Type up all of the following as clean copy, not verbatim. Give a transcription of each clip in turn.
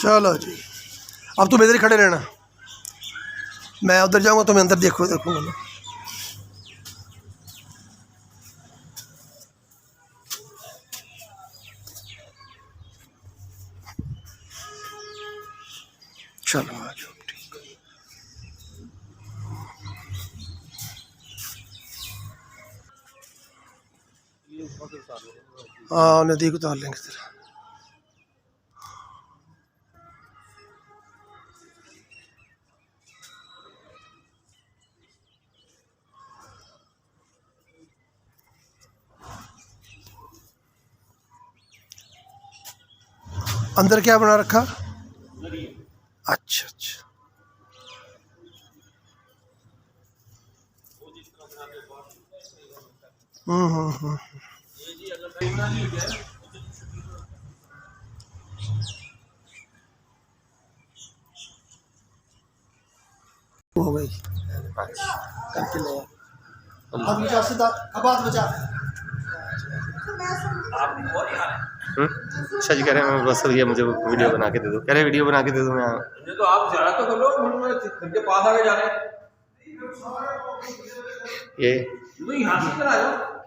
चलो जी, अब तुम इधर ही खड़े रहना, मैं उधर जाऊंगा, तुम्हें अंदर देखूंगा मैं। चलो आ जाओ, ठीक है। हाँ नदी को उतार लेंगे तेरा। अंदर क्या बना रखा? अच्छा अच्छा। हम्म। हो गई करके ले अब बचा सीधा अब बात बचा। सच कह रहे हैं, मैं बस ये मुझे वीडियो बना के दे दो, कह रहे वीडियो बना के दे दो। मैं तो आप जरा तो कर लो, घर के पास आगे जा रहे हैं।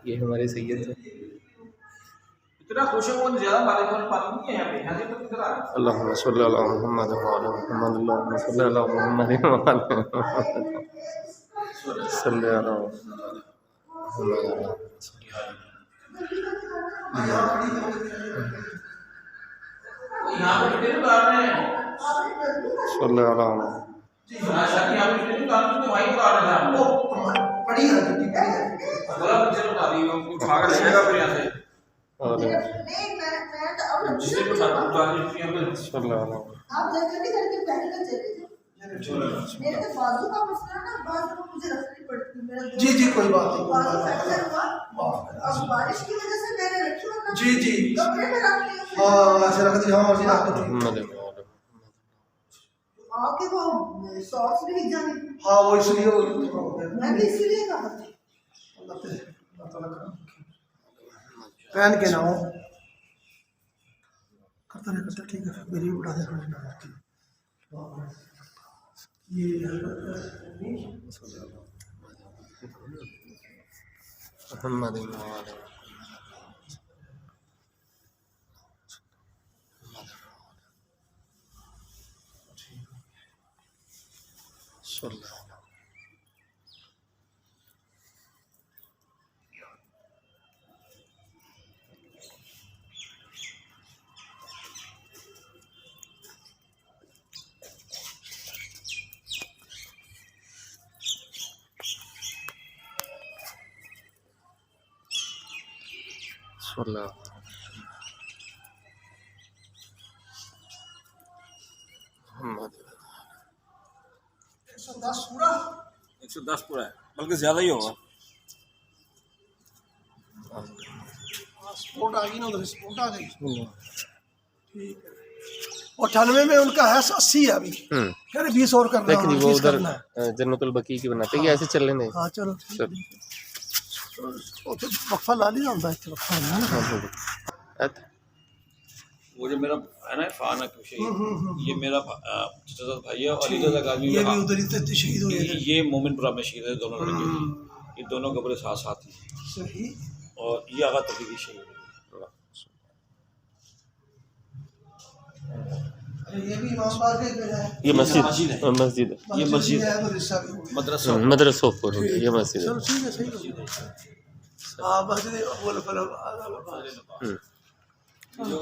ये हमारे सैयद थे। इतना खुश हो ज्यादा हमारे पास नहीं है यहाँ से, तो किधर आ रहे हैं? अल्लाहुम्मा सल्ली अला मुहम्मद व अला मुहम्मद, अल्लाहुम्मा सल्ली अला मुहम्मद व अला सल्ली अला मुहम्मद। यहाँ पे वीडियो बना रहे हैं, सल्ली अला शादी यहाँ पे वीडियो बना रहे हैं, वहीं बता रहे थे हम लोग। पड़ी है ड्यूटी पड़ी है। बोला मुझे बता दी, वो उठा कर ले जाएगा फिर यहाँ से। जिससे को साथ उठा के यहाँ पे सल्ली अला आप जल्दी करके पहले चले जाओ। मेरे तो बाजू का मसला ना, बाजू मुझे रखनी पड़ती है मेरा। जी जी कोई बात नहीं, बाजू फ्रैक्चर हुआ, अब बारिश की वजह से मैंने रखी वरना जी जी कपड़े में रख ली। हाँ ऐसे रख दी, हाँ मर्जी रख दो। मुहम्मद। आके वो सॉक्स भी भीग जाने। हाँ वो इसलिए वो मैं भी इसीलिए कहा था पहन के ना हो करता नहीं करता, ठीक है मेरी भी उठा दे ये मुहम्मद सल्ली 110 पूरा 110 पूरा है, बल्कि ज्यादा ही होगा। स्पोर्ट आ गई ना, उधर स्पोर्ट आ गई, ठीक है। 98 में उनका है 80 है अभी, कह रहे 20 और करना है, वो उधर जन्नतुल बकी की बनाते हैं, ऐसे चल लेंगे। हाँ चलो तो वक्फा ला लिया होता है, वक्फा ना वो जो मेरा है ना फाना खुशी, ये मेरा चचा भाई है, और इधर का आदमी ये भी उधर ही शहीद हुए थे। ये मोमिनपुरा में शहीद है, दोनों लड़के, ये दोनों कब्र साथ साथ ही। सही। और ये आगा तफरीकी शहीद है। ये भी इमाम बाग है, ये मस्जिद मस्जिद है, मस्जिद है, ये मस्जिद है, मदरसा मदरसों पर ये मस्जिद चलो ठीक है, सही है। हाँ मस्जिद बोलो